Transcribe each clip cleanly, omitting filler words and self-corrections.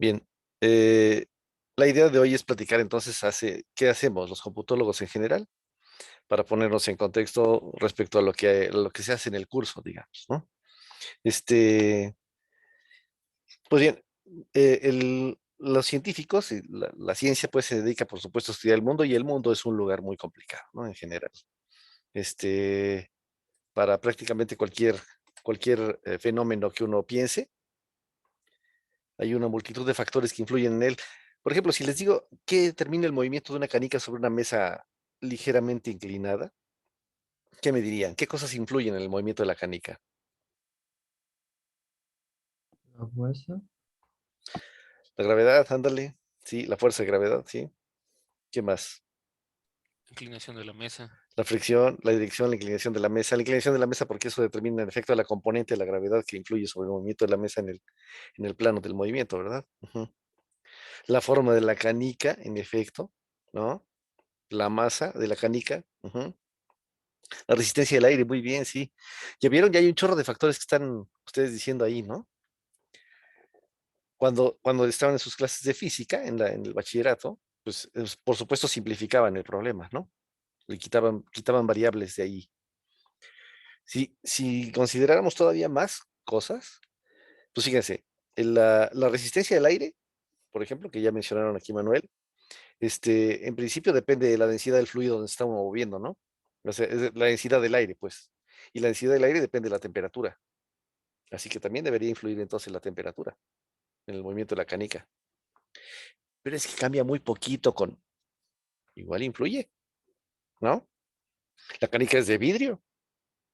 Bien, eh, la idea de hoy es platicar entonces qué hacemos los computólogos en general para ponernos en contexto respecto a lo que se hace en el curso, digamos, ¿no? Este, pues bien, los científicos y la ciencia pues se dedica por supuesto a estudiar el mundo y el mundo es un lugar muy complicado, ¿no? En general. Este, para prácticamente cualquier fenómeno que uno piense, hay una multitud de factores que influyen en él. Por ejemplo, si les digo qué determina el movimiento de una canica sobre una mesa ligeramente inclinada, ¿qué me dirían? ¿Qué cosas influyen en el movimiento de la canica? La fuerza, La gravedad, ándale. Sí, la fuerza de gravedad, sí. ¿Qué más? Inclinación de la mesa. La fricción, la dirección, la inclinación de la mesa. La inclinación de la mesa porque eso determina el efecto de la componente de la gravedad que influye sobre el movimiento de la mesa en el plano del movimiento, ¿verdad? Ujú. La forma de la canica, en efecto, ¿no? La masa de la canica. Ujú. La resistencia del aire, muy bien, sí. Ya vieron, ya hay un chorro de factores que están ustedes diciendo ahí, ¿no? Cuando estaban en sus clases de física, en el bachillerato, pues por supuesto simplificaban el problema, ¿no? Le quitaban variables de ahí. Si consideráramos todavía más cosas, pues fíjense, la resistencia del aire, por ejemplo, que ya mencionaron aquí Manuel, en principio depende de la densidad del fluido donde estamos moviendo, ¿no? O sea, es la densidad del aire, pues. Y la densidad del aire depende de la temperatura. Así que también debería influir entonces la temperatura en el movimiento de la canica. Pero es que cambia muy poquito igual influye, ¿no? La canica es de vidrio,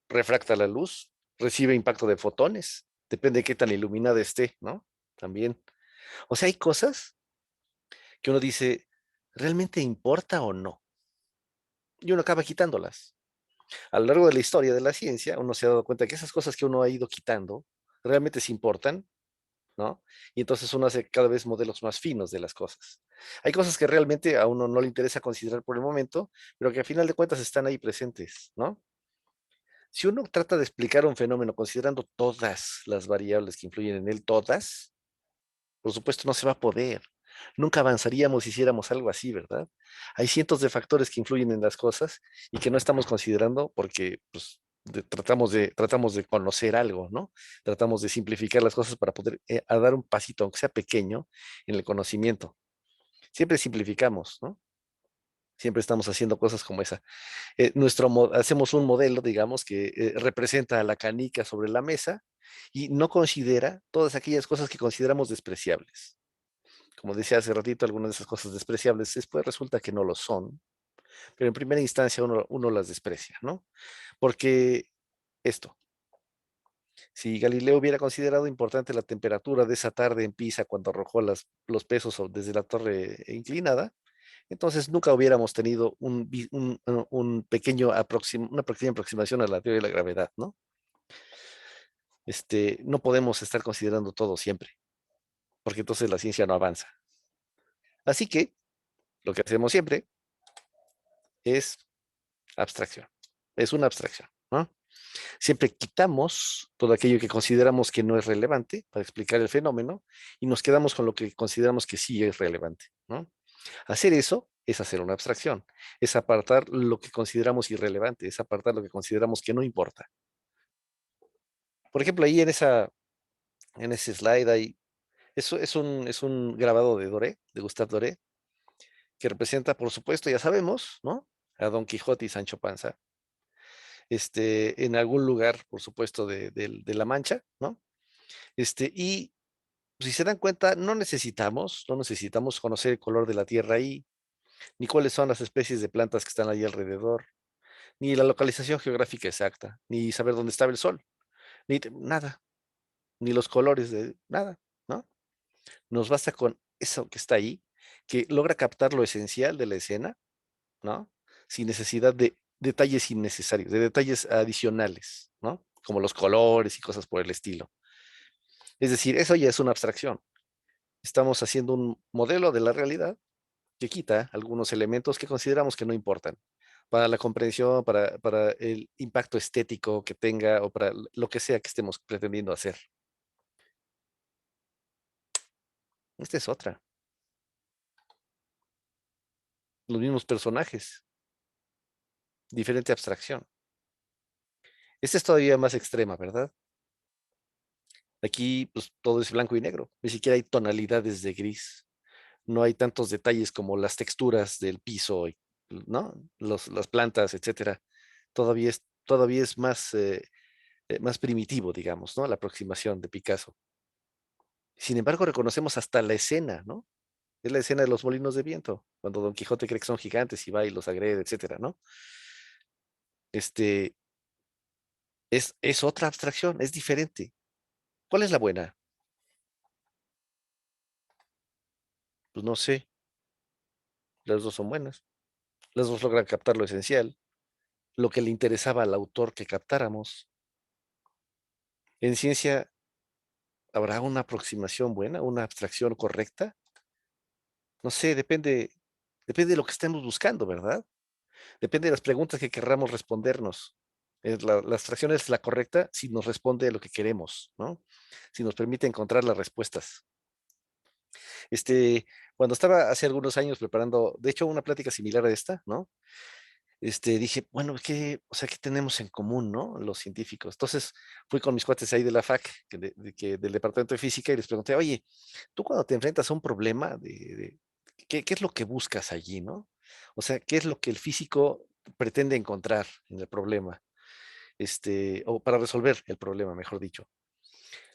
refracta la luz, recibe impacto de fotones, depende de qué tan iluminada esté, ¿no? También. O sea, hay cosas que uno dice, ¿realmente importa o no? Y uno acaba quitándolas. A lo largo de la historia de la ciencia, uno se ha dado cuenta que esas cosas que uno ha ido quitando realmente sí importan, ¿no? Y entonces uno hace cada vez modelos más finos de las cosas. Hay cosas que realmente a uno no le interesa considerar por el momento, pero que a final de cuentas están ahí presentes, ¿no? Si uno trata de explicar un fenómeno considerando todas las variables que influyen en él, todas, por supuesto no se va a poder. Nunca avanzaríamos si hiciéramos algo así, ¿verdad? Hay cientos de factores que influyen en las cosas y que no estamos considerando porque pues, tratamos de conocer algo, ¿no? Tratamos de simplificar las cosas para poder a dar un pasito, aunque sea pequeño, en el conocimiento. Siempre simplificamos, ¿no? Siempre estamos haciendo cosas como esa. Hacemos un modelo, digamos, que representa a la canica sobre la mesa y no considera todas aquellas cosas que consideramos despreciables. Como decía hace ratito, algunas de esas cosas despreciables después resulta que no lo son, pero en primera instancia uno las desprecia, ¿no? Porque esto, si Galileo hubiera considerado importante la temperatura de esa tarde en Pisa cuando arrojó los pesos desde la torre inclinada, entonces nunca hubiéramos tenido una pequeña aproximación a la teoría de la gravedad, ¿no? No podemos estar considerando todo siempre, porque entonces la ciencia no avanza. Así que lo que hacemos siempre es abstracción. Es una abstracción, ¿no? Siempre quitamos todo aquello que consideramos que no es relevante para explicar el fenómeno y nos quedamos con lo que consideramos que sí es relevante, ¿no? Hacer eso es hacer una abstracción, es apartar lo que consideramos irrelevante, es apartar lo que consideramos que no importa. Por ejemplo, ahí en ese slide hay, eso es un grabado de Doré, de Gustave Doré, que representa, por supuesto, ya sabemos, ¿no? A Don Quijote y Sancho Panza, en algún lugar, por supuesto, de La Mancha, ¿no? Y si se dan cuenta, no necesitamos conocer el color de la tierra ahí, ni cuáles son las especies de plantas que están ahí alrededor, ni la localización geográfica exacta, ni saber dónde estaba el sol, nada, ni los colores de nada, ¿no? Nos basta con eso que está ahí, que logra captar lo esencial de la escena, ¿no? Sin necesidad de detalles innecesarios, de detalles adicionales, ¿no? Como los colores y cosas por el estilo. Es decir, eso ya es una abstracción. Estamos haciendo un modelo de la realidad que quita algunos elementos que consideramos que no importan para la comprensión, para el impacto estético que tenga o para lo que sea que estemos pretendiendo hacer. Esta es otra. Los mismos personajes, diferente abstracción. Esta es todavía más extrema, ¿verdad? Aquí, pues todo es blanco y negro. Ni siquiera hay tonalidades de gris. No hay tantos detalles como las texturas del piso, ¿no? Las plantas, etcétera. Todavía es más primitivo, digamos, ¿no? La aproximación de Picasso. Sin embargo, reconocemos hasta la escena, ¿no? Es la escena de los molinos de viento, cuando Don Quijote cree que son gigantes y va y los agrede, etcétera, ¿no? Este, es otra abstracción, es diferente. ¿Cuál es la buena? Pues no sé, las dos son buenas. Las dos logran captar lo esencial, lo que le interesaba al autor que captáramos. En ciencia, ¿habrá una aproximación buena, una abstracción correcta? No sé, depende de lo que estemos buscando, ¿verdad? Depende de las preguntas que querramos respondernos. La abstracción es la correcta si nos responde a lo que queremos, ¿no? Si nos permite encontrar las respuestas. Este, Cuando estaba hace algunos años preparando, de hecho, una plática similar a esta, ¿no? Dije, bueno, o sea, ¿qué tenemos en común, no? Los científicos. Entonces, fui con mis cuates ahí de la FAC, del Departamento de Física, y les pregunté, oye, tú cuando te enfrentas a un problema ¿qué es lo que buscas allí, no? O sea, ¿qué es lo que el físico pretende encontrar en el problema? O para resolver el problema, mejor dicho.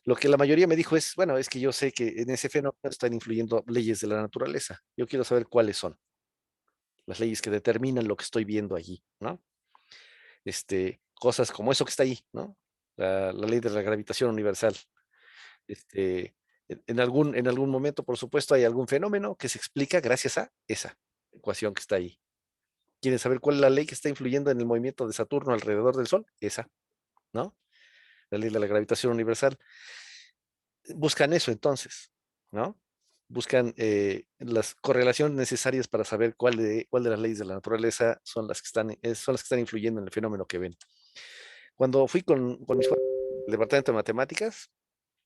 Lo que la mayoría me dijo es, bueno, es que yo sé que en ese fenómeno están influyendo leyes de la naturaleza. Yo quiero saber cuáles son las leyes que determinan lo que estoy viendo allí, ¿no? Cosas como eso que está ahí, ¿no? La ley de la gravitación universal. Este, en algún momento, por supuesto, hay algún fenómeno que se explica gracias a esa ecuación que está ahí. ¿Quieren saber cuál es la ley que está influyendo en el movimiento de Saturno alrededor del Sol? Esa, ¿no? La ley de la gravitación universal. Buscan eso entonces, ¿no? Buscan las correlaciones necesarias para saber cuál de las leyes de la naturaleza son las que están influyendo en el fenómeno que ven. Cuando fui con mis del departamento de matemáticas,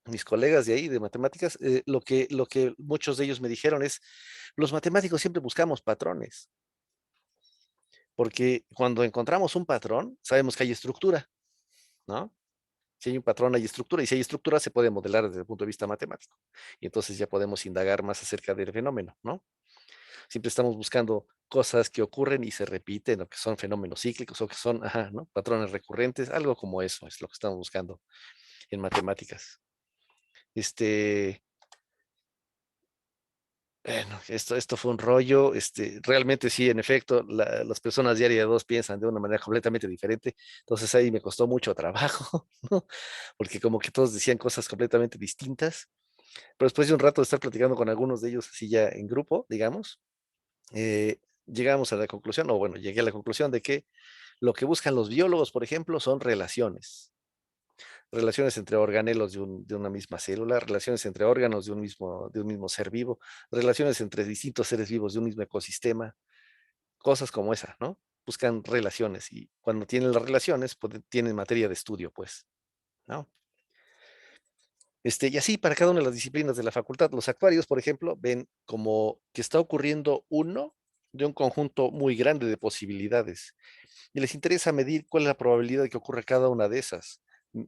mis colegas de ahí de matemáticas, lo que muchos de ellos me dijeron es, los matemáticos siempre buscamos patrones, porque cuando encontramos un patrón, sabemos que hay estructura, ¿no? Si hay un patrón, hay estructura, y si hay estructura, se puede modelar desde el punto de vista matemático. Y entonces ya podemos indagar más acerca del fenómeno, ¿no? Siempre estamos buscando cosas que ocurren y se repiten, o que son fenómenos cíclicos, o que son, ajá, ¿no? Patrones recurrentes, algo como eso es lo que estamos buscando en matemáticas. Este, bueno, esto fue un rollo. Realmente sí, en efecto, las personas de área 2 piensan de una manera completamente diferente. Entonces ahí me costó mucho trabajo, ¿no? Porque como que todos decían cosas completamente distintas. Pero después de un rato de estar platicando con algunos de ellos así ya en grupo, digamos, llegamos a la conclusión, o bueno, llegué a la conclusión de que lo que buscan los biólogos, por ejemplo, son relaciones entre organelos de una misma célula, relaciones entre órganos de un mismo ser vivo, relaciones entre distintos seres vivos de un mismo ecosistema, cosas como esa, ¿no? Buscan relaciones, y cuando tienen las relaciones, pues, tienen materia de estudio, pues, ¿no? Y así para cada una de las disciplinas de la facultad, los actuarios, por ejemplo, ven como que está ocurriendo uno de un conjunto muy grande de posibilidades y les interesa medir cuál es la probabilidad de que ocurra cada una de esas.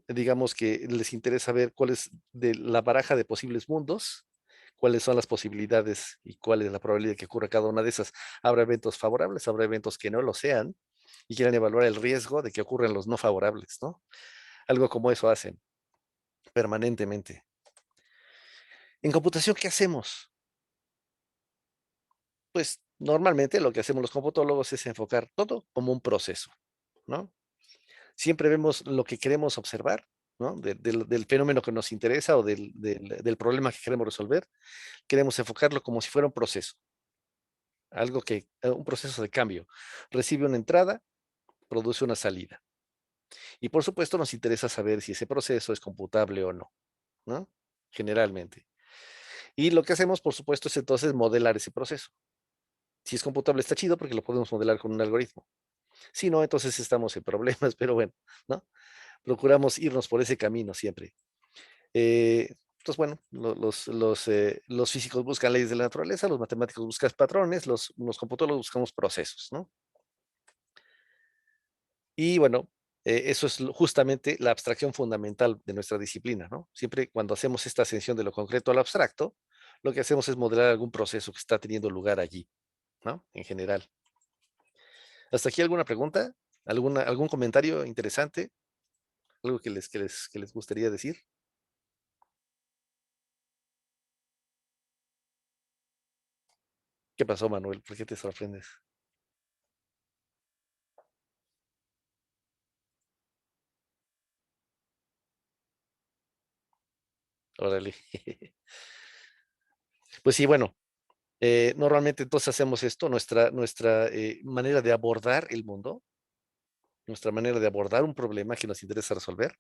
Digamos que les interesa ver cuál es de la baraja de posibles mundos, cuáles son las posibilidades y cuál es la probabilidad de que ocurra cada una de esas. Habrá eventos favorables, habrá eventos que no lo sean y quieren evaluar el riesgo de que ocurran los no favorables, ¿no? Algo como eso hacen permanentemente. En computación, ¿qué hacemos? Pues normalmente lo que hacemos los computólogos es enfocar todo como un proceso, ¿no? Siempre vemos lo que queremos observar, ¿no? Del fenómeno que nos interesa o del problema que queremos resolver, queremos enfocarlo como si fuera un proceso, un proceso de cambio. Recibe una entrada, produce una salida. Y por supuesto nos interesa saber si ese proceso es computable o no, ¿no? Generalmente. Y lo que hacemos, por supuesto, es entonces modelar ese proceso. Si es computable está chido porque lo podemos modelar con un algoritmo. Si no, entonces estamos en problemas, pero bueno, ¿no? Procuramos irnos por ese camino siempre. Entonces Entonces, bueno, los físicos buscan leyes de la naturaleza, los matemáticos buscan patrones, los computólogos buscamos procesos, ¿no? Y bueno, eso es justamente la abstracción fundamental de nuestra disciplina, ¿no? Siempre cuando hacemos esta ascensión de lo concreto al abstracto, lo que hacemos es modelar algún proceso que está teniendo lugar allí, ¿no? En general. ¿Hasta aquí alguna pregunta? ¿Algún comentario interesante? ¿Algo que les gustaría decir? ¿Qué pasó, Manuel? ¿Por qué te sorprendes? Órale. Pues sí, bueno, normalmente entonces hacemos esto, nuestra manera de abordar el mundo, nuestra manera de abordar un problema que nos interesa resolver,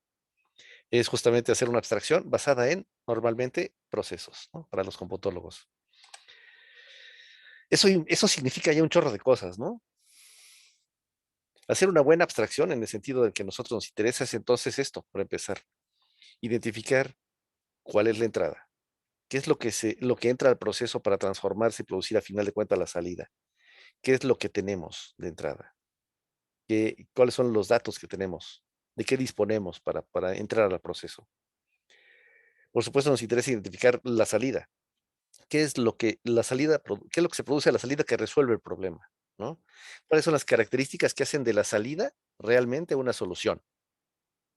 es justamente hacer una abstracción basada en, normalmente, procesos, ¿no? Para los computólogos. Eso significa ya un chorro de cosas, ¿no? Hacer una buena abstracción en el sentido de que a nosotros nos interesa es entonces esto, para empezar, identificar cuál es la entrada, qué es lo que entra al proceso para transformarse y producir a final de cuentas la salida, qué es lo que tenemos de entrada, cuáles son los datos que tenemos, de qué disponemos para entrar al proceso. Por supuesto, nos interesa identificar la salida, qué es lo que qué es lo que se produce a la salida que resuelve el problema, ¿no? ¿Cuáles son las características que hacen de la salida realmente una solución,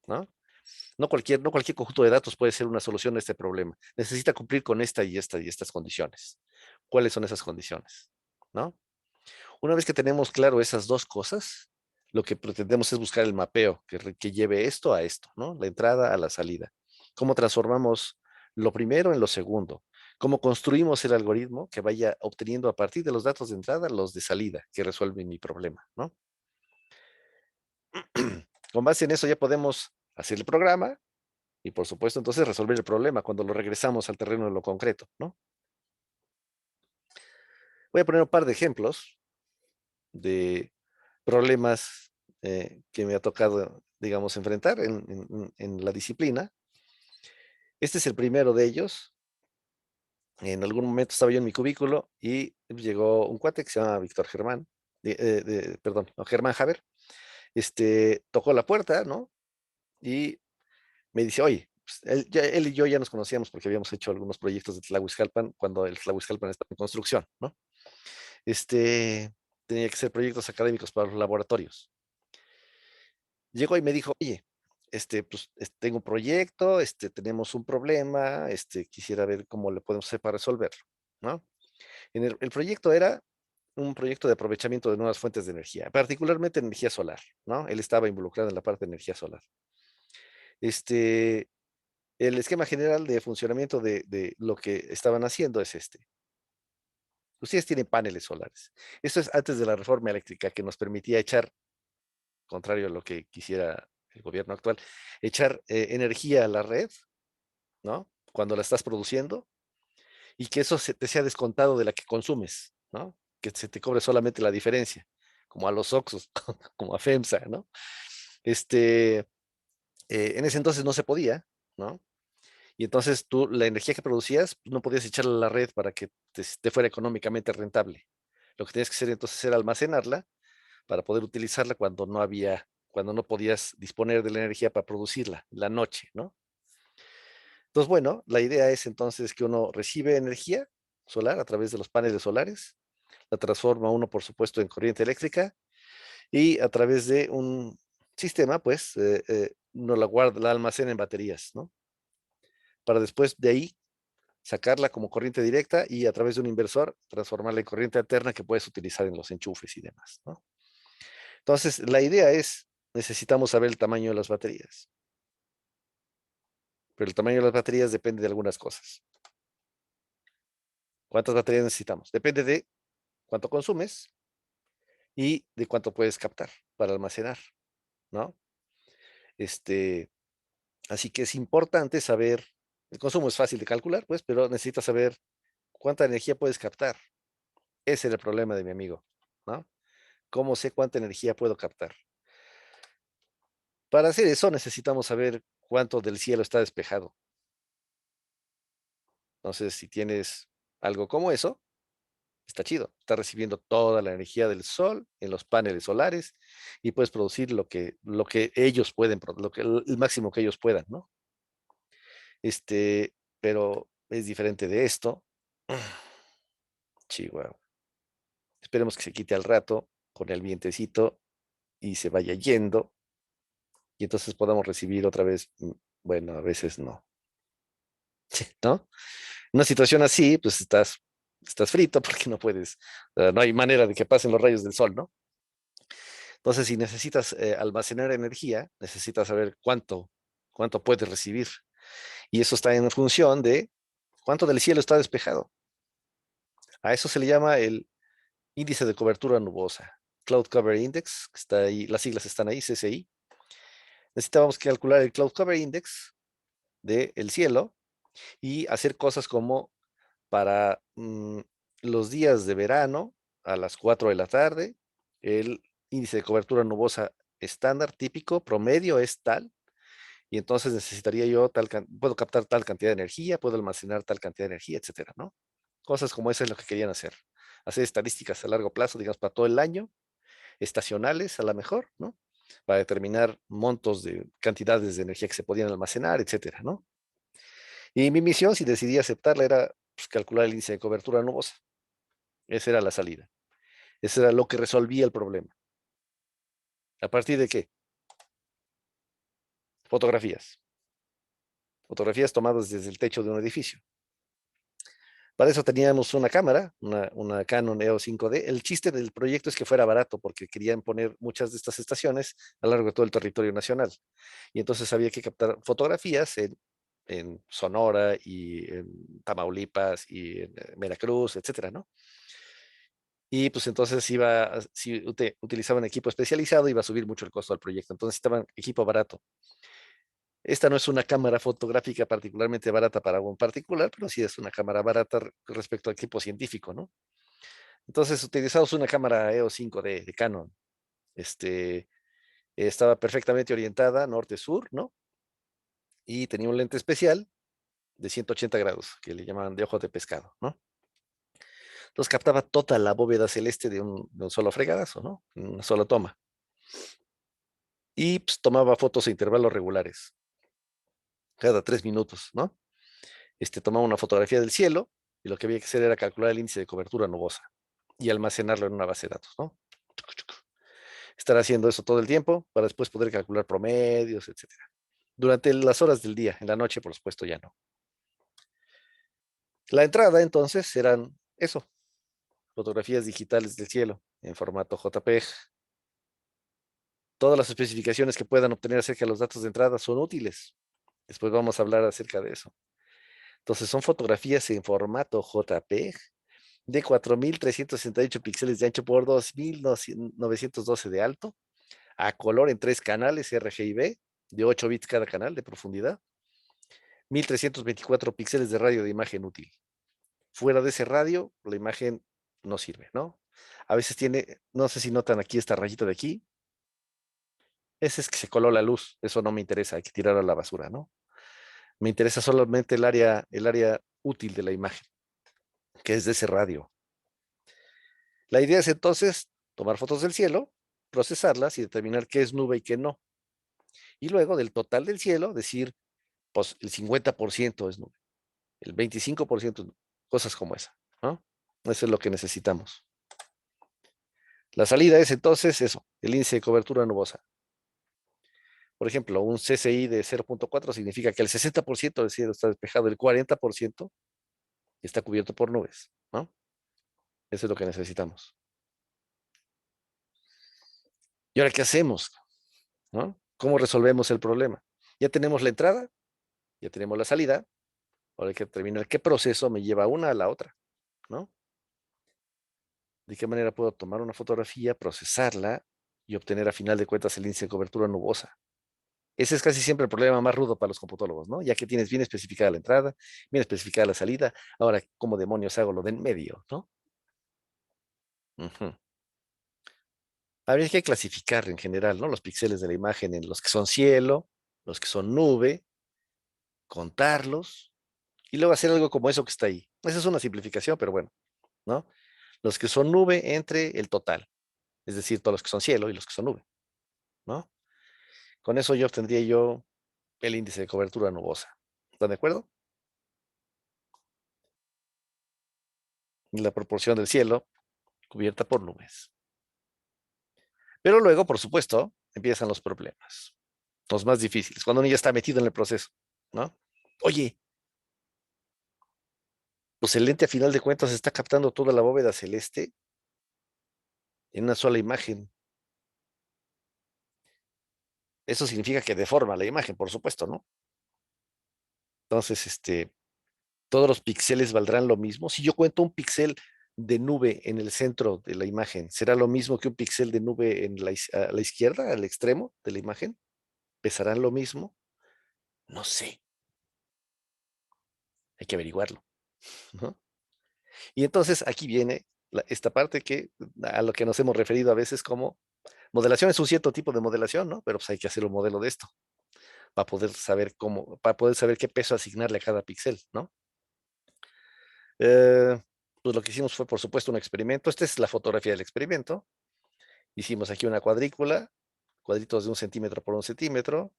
¿no? No cualquier conjunto de datos puede ser una solución a este problema. Necesita cumplir con esta y esta y estas condiciones. ¿Cuáles son esas condiciones? ¿No? Una vez que tenemos claro esas dos cosas, lo que pretendemos es buscar el mapeo que lleve esto a esto, ¿no? La entrada a la salida. ¿Cómo transformamos lo primero en lo segundo? ¿Cómo construimos el algoritmo que vaya obteniendo a partir de los datos de entrada los de salida que resuelven mi problema, ¿no? Con base en eso ya podemos hacer el programa y por supuesto entonces resolver el problema cuando lo regresamos al terreno de lo concreto, ¿no? Voy a poner un par de ejemplos de problemas que me ha tocado, digamos, enfrentar en la disciplina. Este es el primero de ellos. En algún momento estaba yo en mi cubículo y llegó un cuate que se llama Víctor Germán, perdón, no, Germán Haber, tocó la puerta, ¿no? Y me dice, oye, pues, él y yo ya nos conocíamos porque habíamos hecho algunos proyectos de Tlahuizcalpan cuando el Tlahuizcalpan estaba en construcción, ¿no? Tenía que ser proyectos académicos para los laboratorios. Llegó y me dijo, oye, pues, tengo un proyecto, tenemos un problema, quisiera ver cómo le podemos hacer para resolverlo, ¿no? El proyecto era un proyecto de aprovechamiento de nuevas fuentes de energía, particularmente energía solar, ¿no? Él estaba involucrado en la parte de energía solar. Este, el esquema general de funcionamiento de lo que estaban haciendo es este. Ustedes tienen paneles solares. Esto es antes de la reforma eléctrica que nos permitía echar, contrario a lo que quisiera el gobierno actual, echar energía a la red, ¿no? Cuando la estás produciendo y que eso te sea descontado de la que consumes, ¿no? Que se te cobre solamente la diferencia, como a los Oxxos, como a FEMSA, ¿no? En ese entonces no se podía, ¿no? Y entonces tú, la energía que producías, pues, no podías echarla a la red para que te fuera económicamente rentable. Lo que tenías que hacer entonces era almacenarla para poder utilizarla cuando no podías disponer de la energía para producirla, la noche, ¿no? Entonces, bueno, la idea es entonces que uno recibe energía solar a través de los paneles solares, la transforma uno, por supuesto, en corriente eléctrica y a través de un sistema, pues, uno la guarda, la almacena en baterías, ¿no? Para después de ahí sacarla como corriente directa y a través de un inversor transformarla en corriente alterna que puedes utilizar en los enchufes y demás, ¿no? Entonces, la idea es, necesitamos saber el tamaño de las baterías, pero el tamaño de las baterías depende de algunas cosas. ¿Cuántas baterías necesitamos? Depende de cuánto consumes y de cuánto puedes captar para almacenar, ¿no? Este, Así que es importante saber, el consumo es fácil de calcular, pues, pero necesitas saber cuánta energía puedes captar. Ese era el problema de mi amigo, ¿no? ¿Cómo sé cuánta energía puedo captar? Para hacer eso necesitamos saber cuánto del cielo está despejado. Entonces, si tienes algo como eso, está chido. Está recibiendo toda la energía del sol en los paneles solares y puedes producir lo que ellos pueden, el máximo que ellos puedan, ¿no? Pero es diferente de esto. Chihuahua. Esperemos que se quite al rato con el vientecito y se vaya yendo y entonces podamos recibir otra vez, bueno, a veces no, ¿no? Una situación así, pues estás frito porque no puedes, no hay manera de que pasen los rayos del sol, ¿no? Entonces, si necesitas almacenar energía, necesitas saber cuánto puedes recibir. Y eso está en función de cuánto del cielo está despejado. A eso se le llama el índice de cobertura nubosa, Cloud Cover Index, que está ahí, las siglas están ahí, CCI. Necesitábamos calcular el Cloud Cover Index del cielo y hacer cosas como para los días de verano a las 4 de la tarde, el índice de cobertura nubosa estándar típico promedio es tal, y entonces necesitaría yo puedo captar tal cantidad de energía, puedo almacenar tal cantidad de energía, etcétera, ¿no? Cosas como esa es lo que querían hacer. Hacer estadísticas a largo plazo, digamos, para todo el año, estacionales a lo mejor, ¿no? Para determinar montos de cantidades de energía que se podían almacenar, etcétera, ¿no? Y mi misión, si decidí aceptarla, era pues, calcular el índice de cobertura nubosa. Esa era la salida. Eso era lo que resolvía el problema. ¿A partir de qué? Fotografías. Fotografías tomadas desde el techo de un edificio. Para eso teníamos una cámara, una Canon EOS 5D. El chiste del proyecto es que fuera barato porque querían poner muchas de estas estaciones a lo largo de todo el territorio nacional. Y entonces había que captar fotografías en Sonora y en Tamaulipas y en Veracruz, etcétera, ¿no? Y pues entonces si utilizaban equipo especializado, iba a subir mucho el costo del proyecto. Entonces necesitaban equipo barato. Esta no es una cámara fotográfica particularmente barata para un particular, pero sí es una cámara barata respecto al equipo científico, ¿no? Entonces utilizamos una cámara EOS 5 de Canon. Estaba perfectamente orientada norte-sur, ¿no? Y tenía un lente especial de 180 grados, que le llamaban de ojo de pescado, ¿no? Entonces captaba toda la bóveda celeste de un solo fregadazo, ¿no? En una sola toma. Y pues, tomaba fotos a intervalos regulares, cada 3 minutos, ¿no? Tomaba una fotografía del cielo y lo que había que hacer era calcular el índice de cobertura nubosa y almacenarlo en una base de datos, ¿no? Estar haciendo eso todo el tiempo para después poder calcular promedios, etcétera. Durante las horas del día, en la noche, por supuesto, ya no. La entrada, entonces, eran eso, fotografías digitales del cielo en formato JPEG. Todas las especificaciones que puedan obtener acerca de los datos de entrada son útiles. Después vamos a hablar acerca de eso. Entonces, son fotografías en formato JPEG de 4.368 píxeles de ancho por 2.912 de alto, a color en 3 canales RGB, de 8 bits cada canal de profundidad, 1.324 píxeles de radio de imagen útil. Fuera de ese radio, la imagen no sirve, ¿no? A veces tiene, no sé si notan aquí esta rayita de aquí, ese es que se coló la luz, eso no me interesa, hay que tirarlo a la basura, ¿no? Me interesa solamente el área útil de la imagen, que es de ese radio. La idea es entonces tomar fotos del cielo, procesarlas y determinar qué es nube y qué no. Y luego del total del cielo decir, pues el 50% es nube, el 25% es nube, cosas como esa, ¿no? Eso es lo que necesitamos. La salida es entonces eso, el índice de cobertura nubosa. Por ejemplo, un CCI de 0.4 significa que el 60% del cielo está despejado, el 40% está cubierto por nubes, ¿no? Eso es lo que necesitamos. ¿Y ahora qué hacemos? ¿No? ¿Cómo resolvemos el problema? Ya tenemos la entrada, ya tenemos la salida, ahora hay que determinar qué proceso me lleva una a la otra, ¿no? ¿De qué manera puedo tomar una fotografía, procesarla y obtener a final de cuentas el índice de cobertura nubosa? Ese es casi siempre el problema más rudo para los computólogos, ¿no? Ya que tienes bien especificada la entrada, bien especificada la salida, ahora, ¿cómo demonios hago lo de en medio, no? Ujú. Habría que clasificar en general, ¿no? Los píxeles de la imagen en los que son cielo, los que son nube, contarlos, y luego hacer algo como eso que está ahí. Esa es una simplificación, pero bueno, ¿no? Los que son nube entre el total, es decir, todos los que son cielo y los que son nube, ¿no? Con eso yo obtendría yo el índice de cobertura nubosa. ¿Están de acuerdo? La proporción del cielo cubierta por nubes. Pero luego, por supuesto, empiezan los problemas, los más difíciles, cuando uno ya está metido en el proceso, ¿no? Oye, pues el lente a final de cuentas está captando toda la bóveda celeste en una sola imagen. Eso significa que deforma la imagen, por supuesto, ¿no? Entonces, todos los píxeles valdrán lo mismo. Si yo cuento un píxel de nube en el centro de la imagen, ¿será lo mismo que un píxel de nube en a la izquierda, al extremo de la imagen? ¿Pesarán lo mismo? No sé. Hay que averiguarlo, ¿no? Y entonces aquí viene esta parte que a lo que nos hemos referido a veces como modelación es un cierto tipo de modelación, ¿no? Pero pues hay que hacer un modelo de esto para poder saber cómo, para poder saber qué peso asignarle a cada píxel, ¿no? Eh, pues lo que hicimos fue, por supuesto, un experimento. Esta es la fotografía del experimento. Hicimos aquí una cuadrícula, cuadritos de 1 centímetro por 1 centímetro,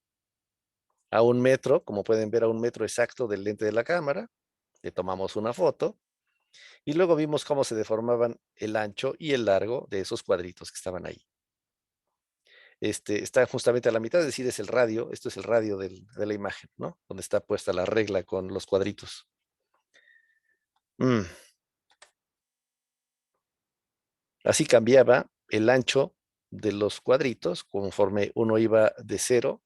a 1 metro, como pueden ver, a 1 metro exacto del lente de la cámara. Le tomamos una foto y luego vimos cómo se deformaban el ancho y el largo de esos cuadritos que estaban ahí. Está justamente a la mitad, es decir, es el radio, esto es el radio de la imagen, ¿no? Donde está puesta la regla con los cuadritos. Así cambiaba el ancho de los cuadritos conforme uno iba de 0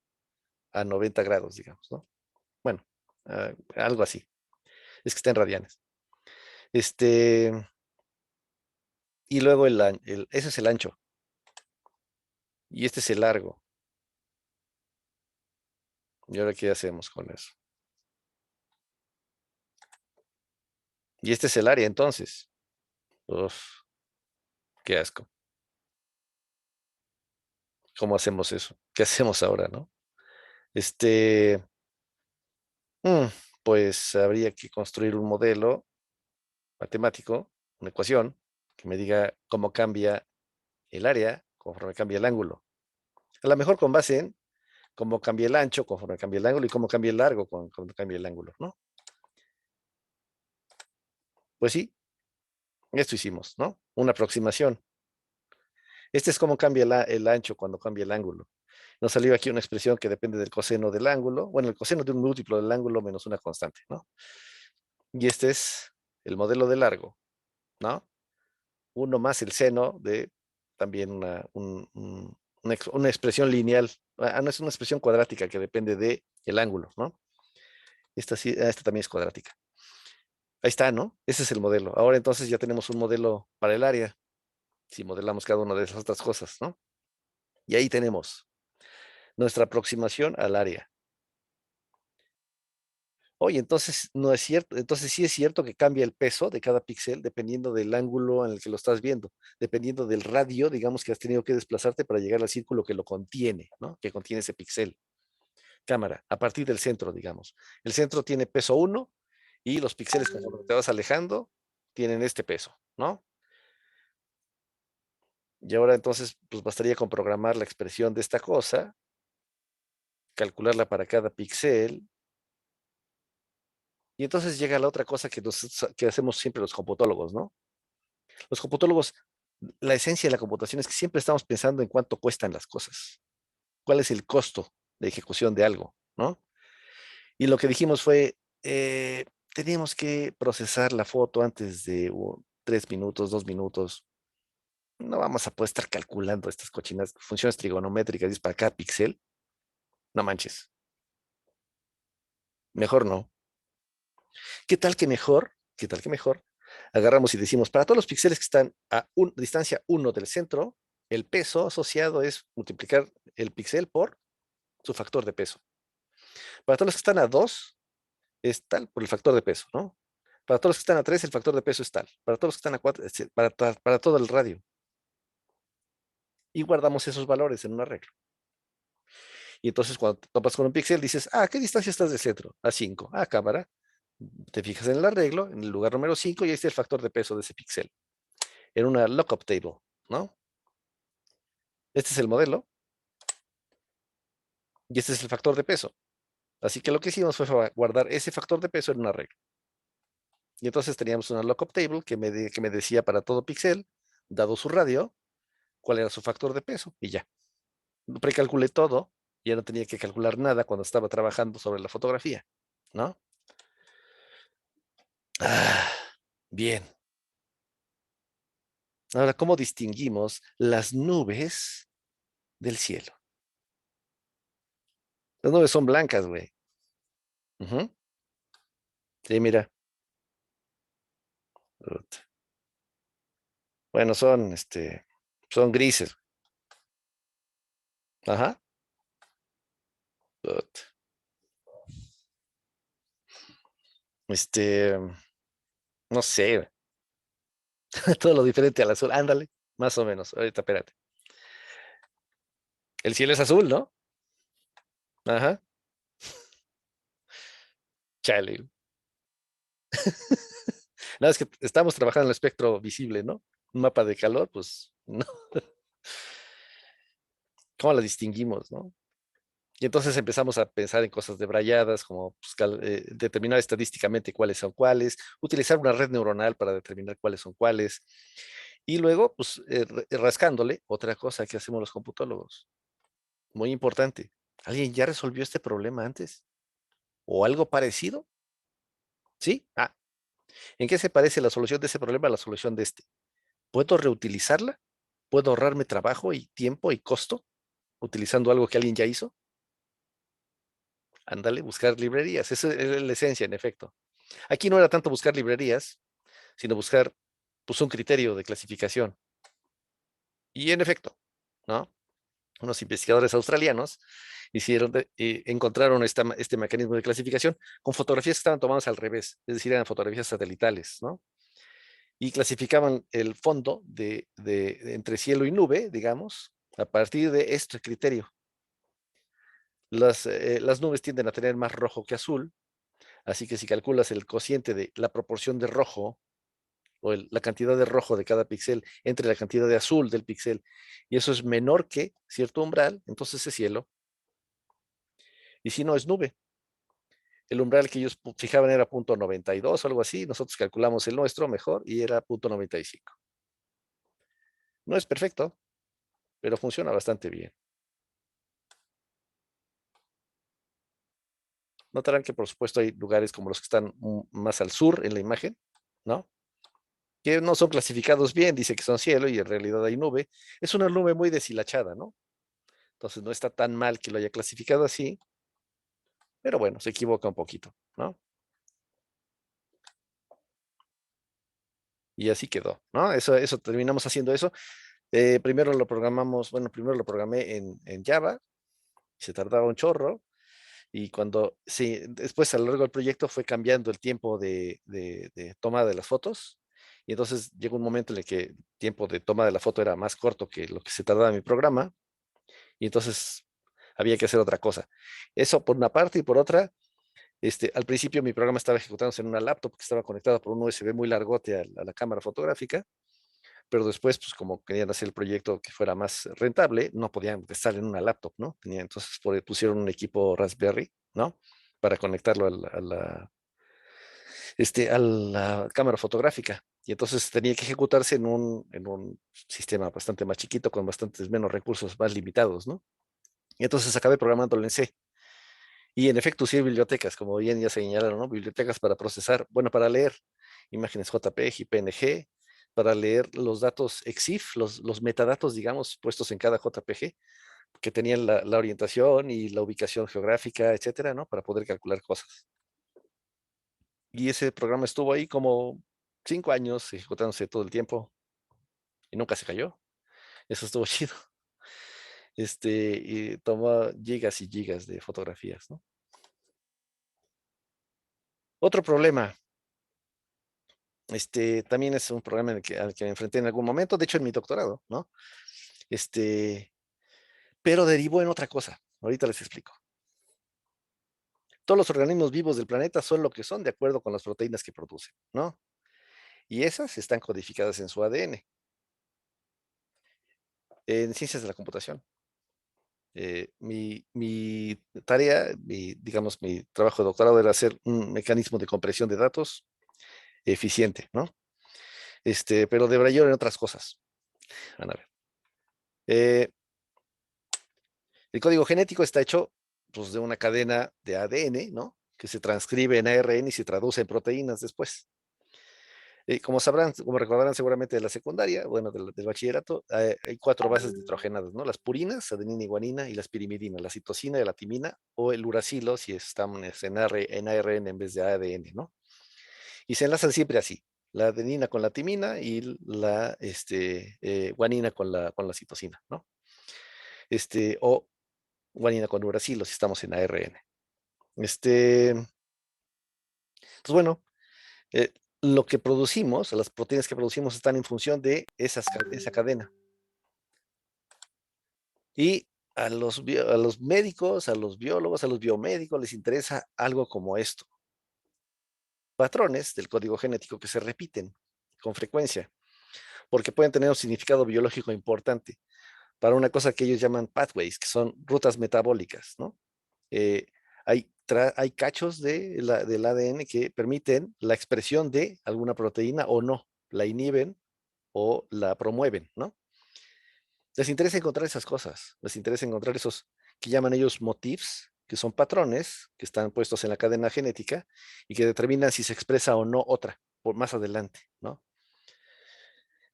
a 90 grados, digamos, ¿no? Bueno, algo así. Es que está en radianes. Este, y luego ese es el ancho. Y este es el largo. ¿Y ahora qué hacemos con eso? Y este es el área, entonces. Uf, qué asco. ¿Cómo hacemos eso? ¿Qué hacemos ahora, no? Este, mm, pues habría que construir un modelo matemático, una ecuación, que me diga cómo cambia el área conforme cambia el ángulo. A lo mejor con base en cómo cambia el ancho conforme cambia el ángulo y cómo cambia el largo conforme cambia el ángulo, ¿no? Pues sí, esto hicimos, ¿no? Una aproximación. Este es cómo cambia el ancho cuando cambia el ángulo. Nos salió aquí una expresión que depende del coseno del ángulo, bueno, el coseno de un múltiplo del ángulo menos una constante, ¿no? Y este es el modelo de largo, ¿no? Uno más el seno de también una expresión lineal. No es una expresión cuadrática que depende del ángulo, ¿no? Esta también es cuadrática. Ahí está, ¿no? Ese es el modelo. Ahora entonces ya tenemos un modelo para el área, si modelamos cada una de esas otras cosas, ¿no? Y ahí tenemos nuestra aproximación al área. Oye, entonces no es cierto, entonces sí es cierto que cambia el peso de cada píxel dependiendo del ángulo en el que lo estás viendo, dependiendo del radio, digamos, que has tenido que desplazarte para llegar al círculo que lo contiene, ¿no? Que contiene ese píxel. Cámara, a partir del centro, digamos. El centro tiene peso 1 y los píxeles, como te vas alejando, tienen este peso, ¿no? Y ahora entonces, pues bastaría con programar la expresión de esta cosa, calcularla para cada píxel, y entonces llega la otra cosa que hacemos siempre los computólogos, ¿no? Los computólogos, la esencia de la computación es que siempre estamos pensando en cuánto cuestan las cosas, cuál es el costo de ejecución de algo, ¿no? Y lo que dijimos fue, teníamos que procesar la foto antes de 3 minutos, 2 minutos. No vamos a poder estar calculando estas cochinas, funciones trigonométricas para cada píxel. No manches. Mejor no. ¿Qué tal que mejor? ¿Qué tal que mejor? Agarramos y decimos, para todos los píxeles que están a distancia 1 del centro, el peso asociado es multiplicar el píxel por su factor de peso. Para todos los que están a 2, es tal por el factor de peso, ¿no? Para todos los que están a 3, el factor de peso es tal. Para todos los que están a 4, para todo el radio. Y guardamos esos valores en un arreglo. Y entonces cuando te topas con un píxel dices, ¿a qué distancia estás del centro? A 5. Ah, cámara. Te fijas en el arreglo, en el lugar número 5, y este es el factor de peso de ese píxel. En una lookup table, ¿no? Este es el modelo, y este es el factor de peso. Así que lo que hicimos fue guardar ese factor de peso en un arreglo. Y entonces teníamos una lookup table que me decía para todo píxel, dado su radio, cuál era su factor de peso, y ya. Precalculé todo, ya no tenía que calcular nada cuando estaba trabajando sobre la fotografía, ¿no? Ah, bien. Ahora, ¿cómo distinguimos las nubes del cielo? Las nubes son blancas, güey. Ujú. Sí, mira. Ut. Bueno, son grises. Ajá. Ut. Este, no sé, todo lo diferente al azul. Ándale, más o menos. Ahorita, espérate. El cielo es azul, ¿no? Ajá. Chale. No, es que estamos trabajando en el espectro visible, ¿no? Un mapa de calor, pues, no. ¿Cómo la distinguimos, no? Y entonces empezamos a pensar en cosas debrayadas, como pues, determinar estadísticamente cuáles son cuáles, utilizar una red neuronal para determinar cuáles son cuáles, y luego, pues, rascándole, otra cosa que hacemos los computólogos, muy importante. ¿Alguien ya resolvió este problema antes? ¿O algo parecido? ¿Sí? Ah, ¿en qué se parece la solución de ese problema a la solución de este? ¿Puedo reutilizarla? ¿Puedo ahorrarme trabajo y tiempo y costo utilizando algo que alguien ya hizo? Ándale, buscar librerías. Esa es la esencia, en efecto. Aquí no era tanto buscar librerías, sino buscar pues, un criterio de clasificación. Y en efecto, ¿no? Unos investigadores australianos encontraron este mecanismo de clasificación con fotografías que estaban tomadas al revés, es decir, eran fotografías satelitales, ¿no? Y clasificaban el fondo entre cielo y nube, digamos, a partir de este criterio. Las nubes tienden a tener más rojo que azul, así que si calculas el cociente de la proporción de rojo o la cantidad de rojo de cada píxel entre la cantidad de azul del píxel, y eso es menor que cierto umbral, entonces es cielo, y si no es nube. El umbral que ellos fijaban era 0.92 o algo así, nosotros calculamos el nuestro mejor y era 0.95. No es perfecto, pero funciona bastante bien. Notarán que por supuesto hay lugares como los que están más al sur en la imagen, ¿no? Que no son clasificados bien, dice que son cielo y en realidad hay nube. Es una nube muy deshilachada, ¿no? Entonces no está tan mal que lo haya clasificado así, pero bueno, se equivoca un poquito, ¿no? Y así quedó, ¿no? Eso terminamos haciendo eso. Primero lo programamos, bueno, primero lo programé en Java, se tardaba un chorro, y sí, después a lo largo del proyecto fue cambiando el tiempo de toma de las fotos, y entonces llegó un momento en el que el tiempo de toma de la foto era más corto que lo que se tardaba en mi programa, y entonces había que hacer otra cosa. Eso por una parte, y por otra, al principio mi programa estaba ejecutándose en una laptop que estaba conectada por un USB muy largote a la cámara fotográfica, pero después, pues como querían hacer el proyecto que fuera más rentable, no podían estar en una laptop, ¿no? Entonces pusieron un equipo Raspberry, ¿no? Para conectarlo a la cámara fotográfica. Y entonces tenía que ejecutarse en un sistema bastante más chiquito, con bastantes menos recursos, más limitados, ¿no? Y entonces acabé programándolo en C. Y en efecto, sí hay bibliotecas, como bien ya señalaron, ¿no? Bibliotecas para procesar, bueno, para leer imágenes JPG y PNG, para leer los datos EXIF, los metadatos, digamos, puestos en cada JPG, que tenían la orientación y la ubicación geográfica, etcétera, ¿no? Para poder calcular cosas. Y ese programa estuvo ahí como 5 años ejecutándose todo el tiempo y nunca se cayó. Eso estuvo chido. Y tomó gigas y gigas de fotografías, ¿no? Otro problema, también es un problema al que me enfrenté en algún momento, de hecho en mi doctorado, ¿no? Este, pero derivó en otra cosa. Ahorita les explico. Todos los organismos vivos del planeta son lo que son de acuerdo con las proteínas que producen, ¿no? Y esas están codificadas en su ADN. En ciencias de la computación. Mi tarea, digamos, mi trabajo de doctorado era hacer un mecanismo de compresión de datos eficiente, ¿no? Pero de Braillon en otras cosas. Van a ver. Eh, el código genético está hecho pues, de una cadena de ADN, ¿no? Que se transcribe en ARN y se traduce en proteínas después. Como sabrán, como recordarán seguramente de la secundaria, bueno, del bachillerato, hay 4 bases nitrogenadas, ¿no? Las purinas, adenina y guanina, y las pirimidinas, la citosina y la timina, o el uracilo, si estamos en ARN en vez de ADN, ¿no? Y se enlazan siempre así, la adenina con la timina y la guanina con la citosina, ¿no? O guanina con uracilo, si estamos en ARN. Pues bueno, eh, lo que producimos, las proteínas que producimos están en función de esa cadena. Y a los médicos, a los biólogos, a los biomédicos les interesa algo como esto. Patrones del código genético que se repiten con frecuencia, porque pueden tener un significado biológico importante para una cosa que ellos llaman pathways, que son rutas metabólicas, ¿no? Eh, hay cachos del ADN que permiten la expresión de alguna proteína o no, la inhiben o la promueven, ¿no? Les interesa encontrar esas cosas, les interesa encontrar esos que llaman ellos motifs, que son patrones que están puestos en la cadena genética y que determinan si se expresa o no otra por más adelante, ¿no?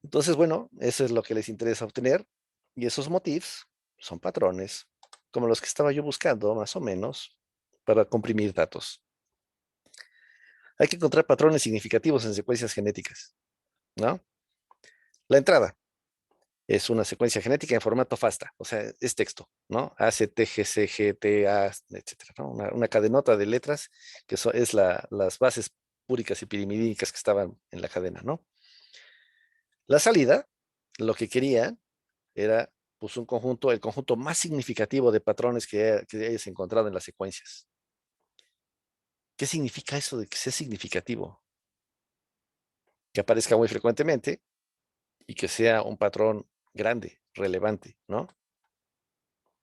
Entonces, bueno, eso es lo que les interesa obtener y esos motifs son patrones, como los que estaba yo buscando, más o menos, para comprimir datos. Hay que encontrar patrones significativos en secuencias genéticas, ¿no? La entrada es una secuencia genética en formato FASTA, o sea, es texto, ¿no? A, C, T, G, C, G, T, A, etcétera, ¿no? Una cadenota de letras que es las bases púricas y pirimidínicas que estaban en la cadena, ¿no? La salida, lo que querían era pues un conjunto, el conjunto más significativo de patrones que hayas encontrado en las secuencias. ¿Qué significa eso de que sea significativo? Que aparezca muy frecuentemente y que sea un patrón grande, relevante, ¿no?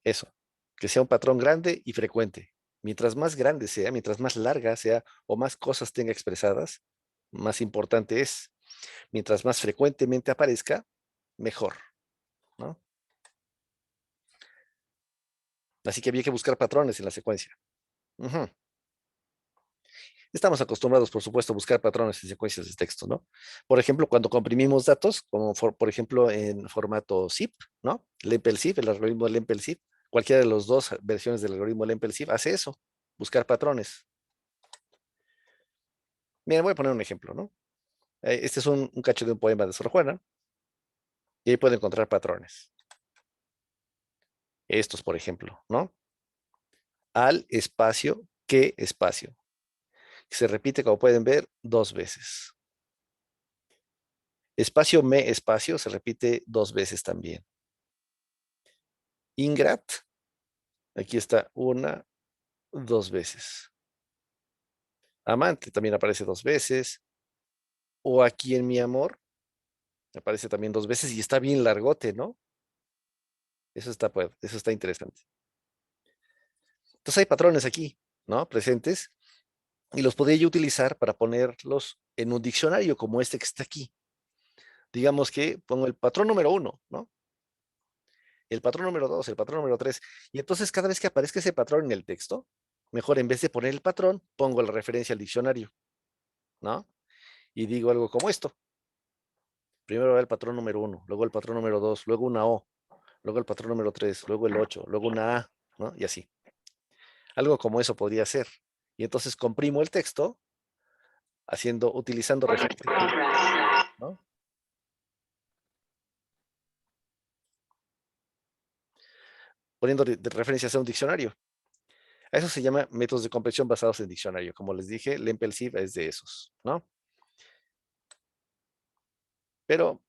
Eso, que sea un patrón grande y frecuente. Mientras más grande sea, mientras más larga sea o más cosas tenga expresadas, más importante es. Mientras más frecuentemente aparezca, mejor, ¿no? Así que había que buscar patrones en la secuencia. Ujú. Estamos acostumbrados, por supuesto, a buscar patrones en secuencias de texto, ¿no? Por ejemplo, cuando comprimimos datos, como por ejemplo en formato zip, ¿no? Lempel-zip, el algoritmo de Lempel-zip, cualquiera de las dos versiones del algoritmo Lempel-zip hace eso, buscar patrones. Miren, voy a poner un ejemplo, ¿no? Este es un cacho de un poema de Sor Juana, y ahí puedo encontrar patrones. Estos, por ejemplo, ¿no? Al espacio, ¿qué espacio? Que se repite, como pueden ver, 2 veces. Espacio, me espacio, se repite 2 veces también. Ingrat, aquí está 1, 2 veces. Amante también aparece 2 veces. O aquí en mi amor, aparece también 2 veces y está bien largote, ¿no? Eso está interesante. Entonces hay patrones aquí, ¿no? Presentes y los podría yo utilizar para ponerlos en un diccionario como este que está aquí. Digamos que pongo el patrón número 1, ¿no? El patrón número 2, el patrón número 3. Y entonces cada vez que aparezca ese patrón en el texto, mejor en vez de poner el patrón, pongo la referencia al diccionario, ¿no? Y digo algo como esto. Primero va el patrón número 1, luego el patrón número 2, luego una O, luego el patrón número 3, luego el 8, luego una A, ¿no? Y así. Algo como eso podría ser. Y entonces comprimo el texto utilizando referencias, ¿no? Poniendo de referencias a un diccionario. A eso se llama métodos de compresión basados en diccionario. Como les dije, Lempel-Zip es de esos, ¿no? Pero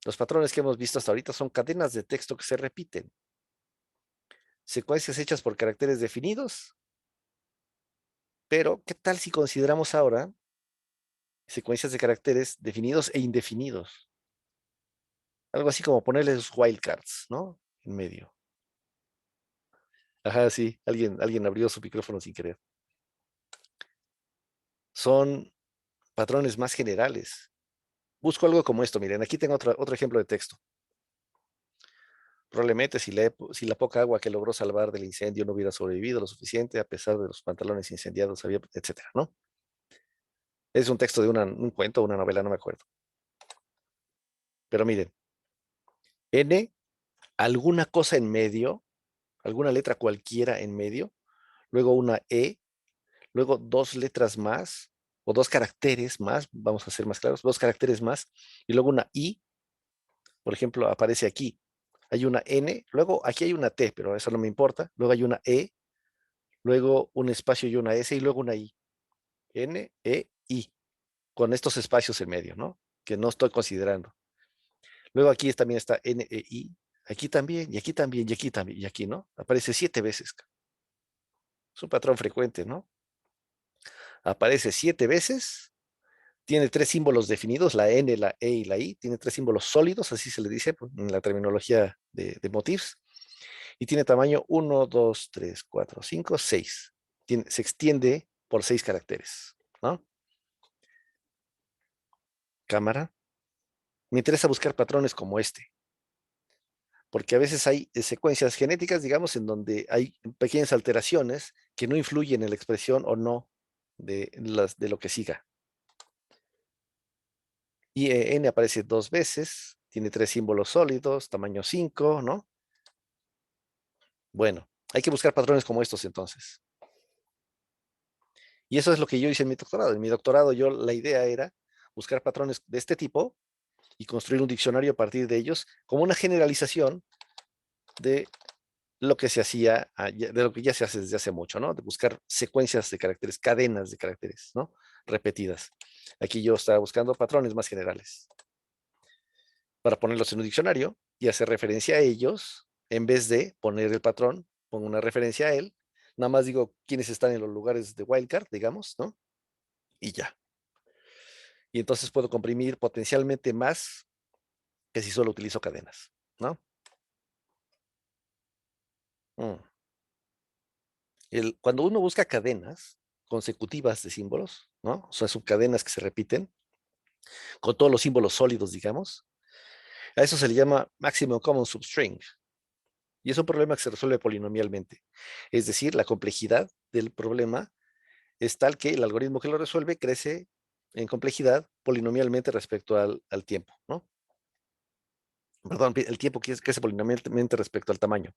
los patrones que hemos visto hasta ahorita son cadenas de texto que se repiten. secuencias hechas por caracteres definidos, pero ¿qué tal si consideramos ahora secuencias de caracteres definidos e indefinidos? Algo así como ponerles wildcards, ¿no? En medio. Ajá, sí, alguien abrió su micrófono sin querer. Son patrones más generales. Busco algo como esto, miren, aquí tengo otro ejemplo de texto. Probablemente si la poca agua que logró salvar del incendio no hubiera sobrevivido lo suficiente, a pesar de los pantalones incendiados, etcétera, ¿no? Es un texto de un cuento, una novela, no me acuerdo. Pero miren, N, alguna cosa en medio, alguna letra cualquiera en medio, luego una E, luego dos letras más, o dos caracteres más, vamos a ser más claros, dos caracteres más, y luego una I, por ejemplo, aparece aquí. Hay una N, luego aquí hay una T, pero eso no me importa, luego hay una E, luego un espacio y una S, y luego una I. N, E, I, con estos espacios en medio, ¿no? Que no estoy considerando. Luego aquí también está N, E, I, aquí también, y aquí también, y aquí también, y aquí, ¿no? Aparece 7 veces. Es un patrón frecuente, ¿no? Aparece 7 veces, tiene 3 símbolos definidos, la N, la E y la I, tiene 3 símbolos sólidos, así se le dice en la terminología de motifs, y tiene tamaño 1, 2, 3, 4, 5, 6. Se extiende por 6 caracteres, ¿no? Cámara. Me interesa buscar patrones como este, porque a veces hay secuencias genéticas, digamos, en donde hay pequeñas alteraciones que no influyen en la expresión o no de lo que siga. Y N aparece 2 veces, tiene 3 símbolos sólidos, tamaño 5, ¿no? Bueno, hay que buscar patrones como estos entonces. Y eso es lo que yo hice en mi doctorado. En mi doctorado la idea era buscar patrones de este tipo y construir un diccionario a partir de ellos como una generalización de lo que se hacía, de lo que ya se hace desde hace mucho, ¿no? De buscar secuencias de caracteres, cadenas de caracteres, ¿no? Repetidas. Aquí yo estaba buscando patrones más generales para ponerlos en un diccionario y hacer referencia a ellos, en vez de poner el patrón, pongo una referencia a él, nada más digo quiénes están en los lugares de wildcard, digamos, ¿no? Y ya. Y entonces puedo comprimir potencialmente más que si solo utilizo cadenas, ¿no? Mm. Cuando uno busca cadenas consecutivas de símbolos, ¿no? O sea, subcadenas que se repiten, con todos los símbolos sólidos, digamos, a eso se le llama maximum common substring. Y es un problema que se resuelve polinomialmente. Es decir, la complejidad del problema es tal que el algoritmo que lo resuelve crece en complejidad polinomialmente respecto al tiempo, ¿no? Perdón, el tiempo crece polinomialmente respecto al tamaño.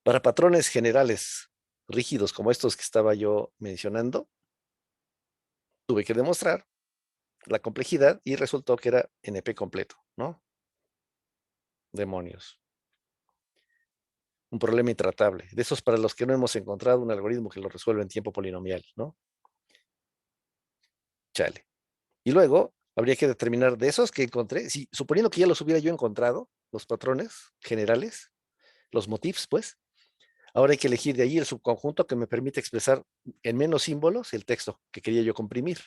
Para patrones generales rígidos como estos que estaba yo mencionando, tuve que demostrar la complejidad y resultó que era NP completo, ¿no? Demonios. Un problema intratable. De esos para los que no hemos encontrado un algoritmo que lo resuelva en tiempo polinomial, ¿no? Chale. Y luego habría que determinar de esos que encontré, si, suponiendo que ya los hubiera yo encontrado, los patrones generales, los motifs, pues, ahora hay que elegir de ahí el subconjunto que me permite expresar en menos símbolos el texto que quería yo comprimir.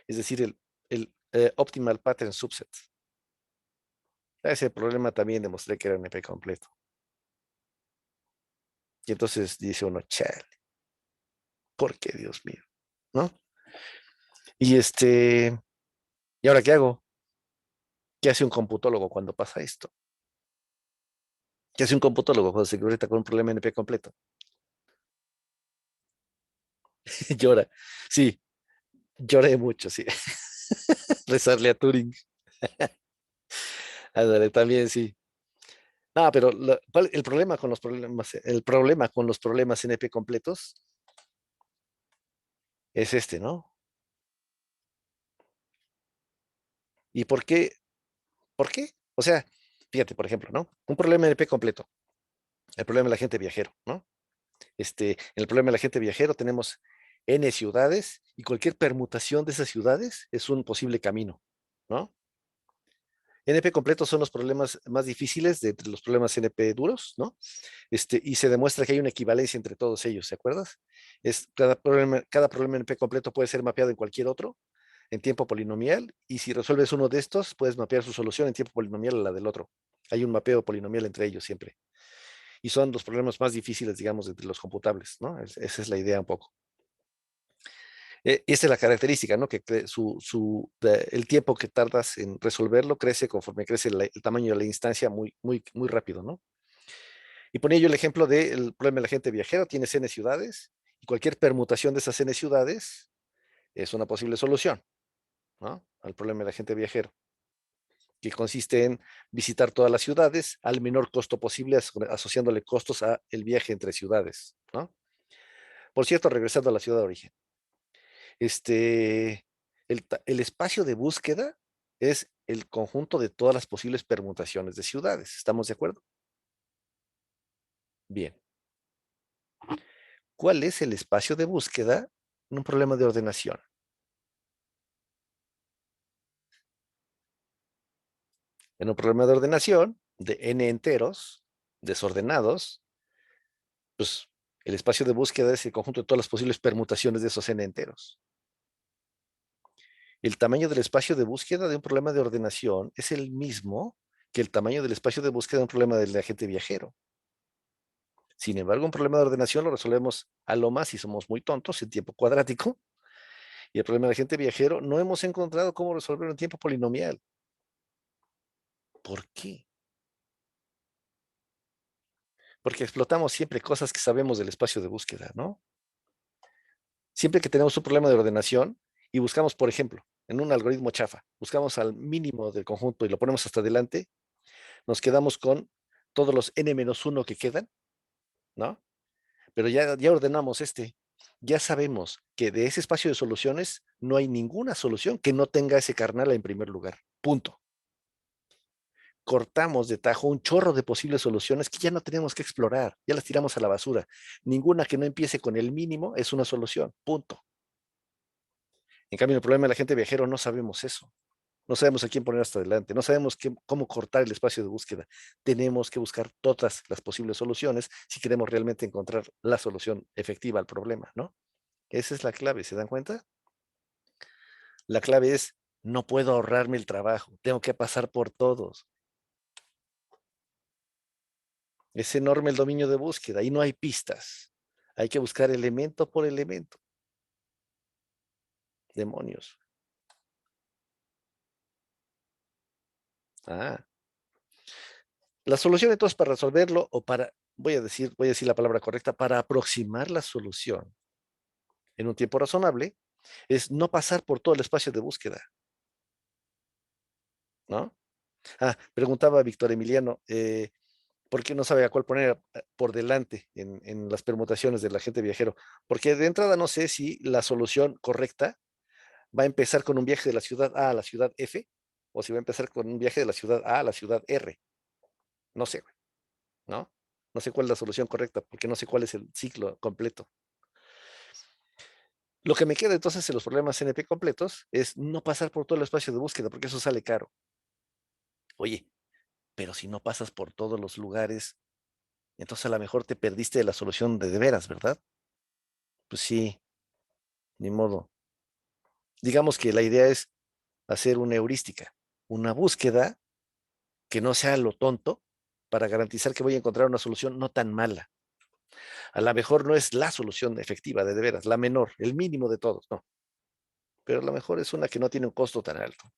Es decir, el optimal pattern subset. A ese problema también demostré que era NP completo. Y entonces dice uno, chale, ¿por qué, Dios mío? ¿No? Y ¿y ahora qué hago? ¿Qué hace un computólogo cuando pasa esto? ¿Qué hace un computólogo cuando se enfrenta con un problema NP completo? Llora. Sí, lloré mucho, sí. Rezarle a Turing. Ándale, también sí. No, pero el problema con los problemas, NP completos es ¿no? ¿Y por qué? ¿Por qué? O sea, fíjate, por ejemplo, ¿no? Un problema NP completo. El problema del agente viajero, ¿no? En el problema del agente viajero tenemos N ciudades y cualquier permutación de esas ciudades es un posible camino, ¿no? NP completos son los problemas más difíciles de entre los problemas NP duros, ¿no? Y se demuestra que hay una equivalencia entre todos ellos, ¿se acuerdas? Cada problema NP completo puede ser mapeado en cualquier otro en tiempo polinomial, y si resuelves uno de estos, puedes mapear su solución en tiempo polinomial a la del otro. Hay un mapeo polinomial entre ellos siempre. Y son los problemas más difíciles, digamos, entre los computables, ¿no? Esa es la idea un poco. Esa es la característica, ¿no? Que el tiempo que tardas en resolverlo crece conforme crece el tamaño de la instancia muy rápido, ¿no? Y ponía yo el ejemplo del problema del agente viajero, tiene n ciudades, y cualquier permutación de esas n ciudades es una posible solución, ¿no? Al problema del agente viajero, que consiste en visitar todas las ciudades al menor costo posible, asociándole costos a el viaje entre ciudades, ¿no? Por cierto, regresando a la ciudad de origen. El espacio de búsqueda es el conjunto de todas las posibles permutaciones de ciudades. ¿Estamos de acuerdo? Bien. ¿Cuál es el espacio de búsqueda en un problema de ordenación? En un problema de ordenación de n enteros desordenados, pues el espacio de búsqueda es el conjunto de todas las posibles permutaciones de esos n enteros. El tamaño del espacio de búsqueda de un problema de ordenación es el mismo que el tamaño del espacio de búsqueda de un problema del agente viajero. Sin embargo, un problema de ordenación lo resolvemos a lo más si somos muy tontos en tiempo cuadrático. Y el problema del agente viajero no hemos encontrado cómo resolverlo en tiempo polinomial. ¿Por qué? Porque explotamos siempre cosas que sabemos del espacio de búsqueda, ¿no? Siempre que tenemos un problema de ordenación y buscamos, por ejemplo, en un algoritmo chafa, buscamos al mínimo del conjunto y lo ponemos hasta adelante, nos quedamos con todos los n-1 que quedan, ¿no? Pero ya ordenamos ya sabemos que de ese espacio de soluciones no hay ninguna solución que no tenga ese carnal en primer lugar. Punto. Cortamos de tajo un chorro de posibles soluciones que ya no tenemos que explorar, ya las tiramos a la basura. Ninguna que no empiece con el mínimo es una solución. Punto. En cambio, el problema de la gente viajero no sabemos eso. No sabemos a quién poner hasta adelante, no sabemos cómo cortar el espacio de búsqueda. Tenemos que buscar todas las posibles soluciones si queremos realmente encontrar la solución efectiva al problema, ¿no? Esa es la clave, ¿se dan cuenta? La clave es, no puedo ahorrarme el trabajo, tengo que pasar por todos. Es enorme el dominio de búsqueda y no hay pistas. Hay que buscar elemento por elemento. Demonios. Ah. La solución entonces para resolverlo o voy a decir la palabra correcta, para aproximar la solución en un tiempo razonable, es no pasar por todo el espacio de búsqueda, ¿no? Preguntaba Víctor Emiliano, ¿por qué no sabe a cuál poner por delante en las permutaciones del agente viajero? Porque de entrada no sé si la solución correcta va a empezar con un viaje de la ciudad A a la ciudad F, o si va a empezar con un viaje de la ciudad A a la ciudad R. No sé, ¿no? No sé cuál es la solución correcta, porque no sé cuál es el ciclo completo. Lo que me queda entonces en los problemas NP completos es no pasar por todo el espacio de búsqueda, porque eso sale caro. Oye, pero si no pasas por todos los lugares, entonces a lo mejor te perdiste de la solución de veras, ¿verdad? Pues sí, ni modo. Digamos que la idea es hacer una heurística, una búsqueda que no sea lo tonto para garantizar que voy a encontrar una solución no tan mala. A lo mejor no es la solución efectiva de veras, la menor, el mínimo de todos, no. Pero a lo mejor es una que no tiene un costo tan alto.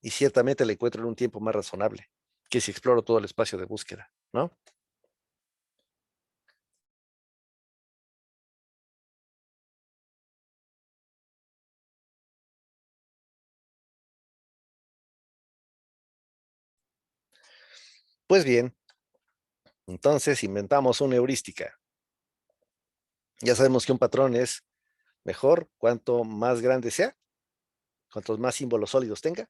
Y ciertamente la encuentro en un tiempo más razonable que si exploro todo el espacio de búsqueda, ¿no? Pues bien, entonces inventamos una heurística. Ya sabemos que un patrón es mejor cuanto más grande sea, cuantos más símbolos sólidos tenga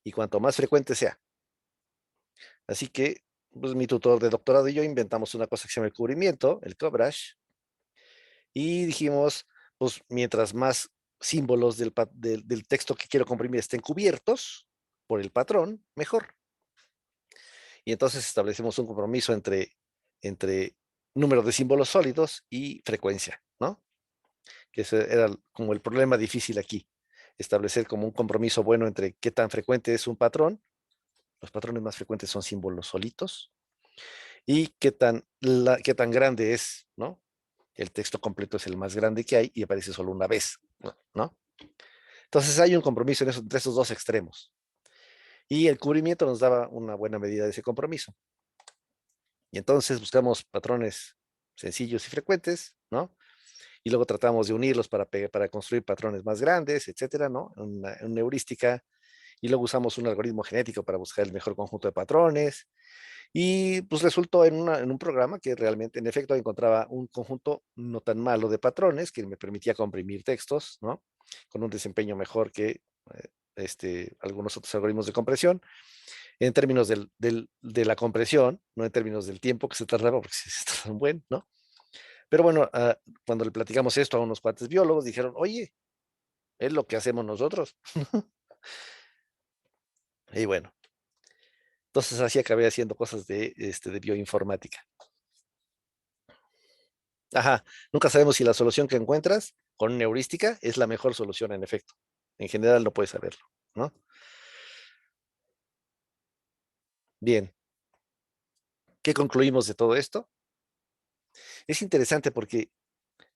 y cuanto más frecuente sea. Así que, pues mi tutor de doctorado y yo inventamos una cosa que se llama el cubrimiento, el coverage, y dijimos, pues mientras más símbolos del texto que quiero comprimir estén cubiertos, por el patrón, mejor. Y entonces establecemos un compromiso entre número de símbolos sólidos y frecuencia, ¿no? Que ese era como el problema difícil aquí, establecer como un compromiso bueno entre qué tan frecuente es un patrón, los patrones más frecuentes son símbolos solitos, y qué tan grande es, ¿no? El texto completo es el más grande que hay y aparece solo una vez, ¿no? Entonces hay un compromiso entre esos dos extremos. Y el cubrimiento nos daba una buena medida de ese compromiso. Y entonces buscamos patrones sencillos y frecuentes, ¿no? Y luego tratamos de unirlos para construir patrones más grandes, etcétera, ¿no? Una heurística. Y luego usamos un algoritmo genético para buscar el mejor conjunto de patrones. Y pues resultó en un programa que realmente, en efecto, encontraba un conjunto no tan malo de patrones que me permitía comprimir textos, ¿no? Con un desempeño mejor que algunos otros algoritmos de compresión, en términos de la compresión, no en términos del tiempo que se tardaba, porque se tarda un buen, ¿no? Pero bueno, cuando le platicamos esto a unos cuantos biólogos, dijeron, oye, es lo que hacemos nosotros. Y bueno, entonces así acabé haciendo cosas de bioinformática. Ajá, nunca sabemos si la solución que encuentras con una heurística es la mejor solución en efecto. En general no puedes saberlo, ¿no? Bien, ¿qué concluimos de todo esto? Es interesante porque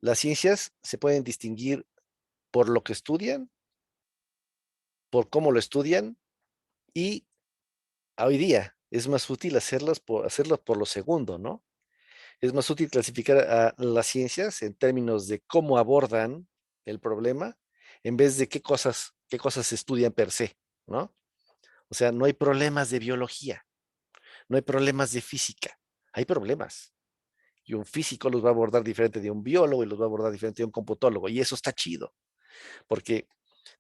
las ciencias se pueden distinguir por lo que estudian, por cómo lo estudian, y hoy día es más útil hacerlas por lo segundo, ¿no? Es más útil clasificar a las ciencias en términos de cómo abordan el problema en vez de qué cosas se estudian per se, ¿no? O sea, no hay problemas de biología, no hay problemas de física, hay problemas. Y un físico los va a abordar diferente de un biólogo y los va a abordar diferente de un computólogo. Y eso está chido, porque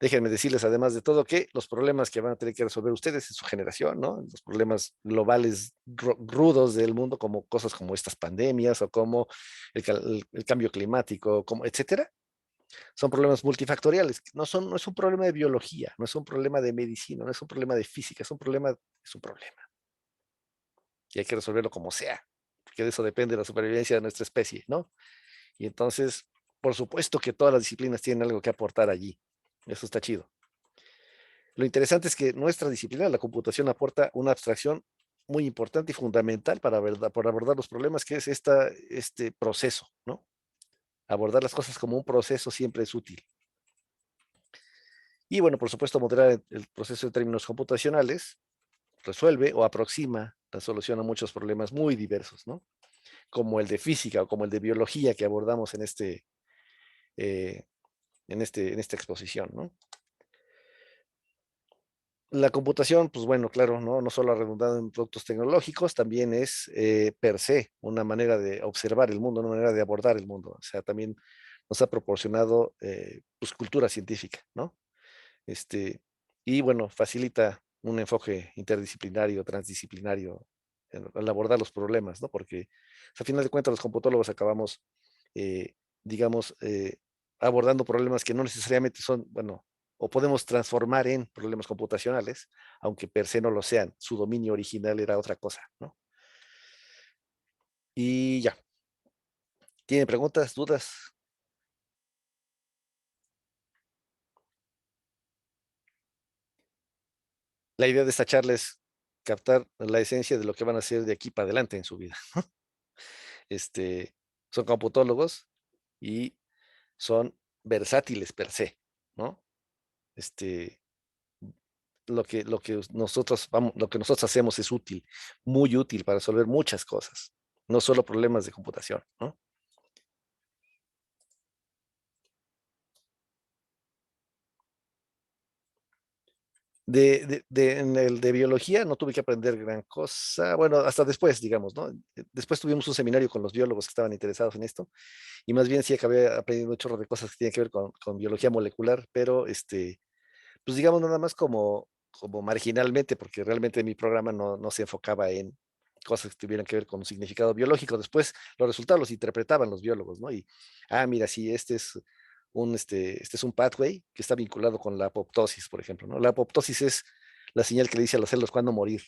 déjenme decirles, además de todo, que los problemas que van a tener que resolver ustedes en su generación, ¿no? Los problemas globales rudos del mundo, como cosas como estas pandemias o como el cambio climático, como, etcétera, son problemas multifactoriales. No es un problema de biología, no es un problema de medicina, no es un problema de física, es un problema. Y hay que resolverlo como sea, porque de eso depende la supervivencia de nuestra especie, ¿no? Y entonces, por supuesto que todas las disciplinas tienen algo que aportar allí. Eso está chido. Lo interesante es que nuestra disciplina, la computación, aporta una abstracción muy importante y fundamental para abordar los problemas, que es este proceso, ¿no? Abordar las cosas como un proceso siempre es útil. Y bueno, por supuesto, modelar el proceso en términos computacionales resuelve o aproxima la solución a muchos problemas muy diversos, ¿no? Como el de física o como el de biología que abordamos eh, en esta exposición, ¿no? La computación, pues bueno, claro, no solo ha redundado en productos tecnológicos, también es per se una manera de observar el mundo, una manera de abordar el mundo. O sea, también nos ha proporcionado pues, cultura científica, ¿no? Este, y bueno, facilita un enfoque interdisciplinario, transdisciplinario al abordar los problemas, ¿no? Porque a final de cuentas los computólogos acabamos, eh, digamos, abordando problemas que no necesariamente son, bueno, o podemos transformar en problemas computacionales, aunque per se no lo sean. Su dominio original era otra cosa, ¿no? Y ya. ¿Tienen preguntas, dudas? La idea de esta charla es captar la esencia de lo que van a hacer de aquí para adelante en su vida. Este, son computólogos y son versátiles per se, ¿no? Este, lo que nosotros hacemos es útil, muy útil para resolver muchas cosas, no solo problemas de computación, ¿no? En el de biología no tuve que aprender gran cosa, bueno, hasta después, digamos, ¿no? Después tuvimos un seminario con los biólogos que estaban interesados en esto, y más bien sí acabé aprendiendo un chorro de cosas que tienen que ver con biología molecular, pero pues digamos nada más como marginalmente, porque realmente mi programa no se enfocaba en cosas que tuvieran que ver con un significado biológico. Después los resultados los interpretaban los biólogos, ¿no? Y, mira, sí, este es un pathway que está vinculado con la apoptosis, por ejemplo, ¿no? La apoptosis es la señal que le dice a las células cuándo morir.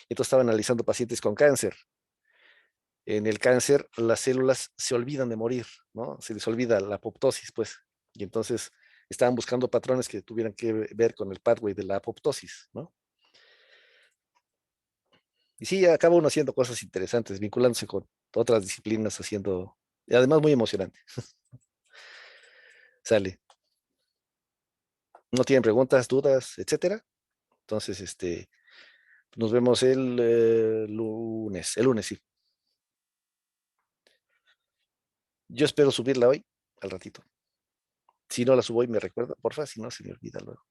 Entonces estaba analizando pacientes con cáncer. En el cáncer, las células se olvidan de morir, ¿no? Se les olvida la apoptosis, pues. Y entonces estaban buscando patrones que tuvieran que ver con el pathway de la apoptosis, ¿no? Y sí, acaba uno haciendo cosas interesantes, vinculándose con otras disciplinas, haciendo, y además muy emocionante. Sale. No tienen preguntas, dudas, etcétera. Entonces, nos vemos el lunes, sí. Yo espero subirla hoy, al ratito. Si no la subo hoy, me recuerda, porfa, si no se me olvida luego.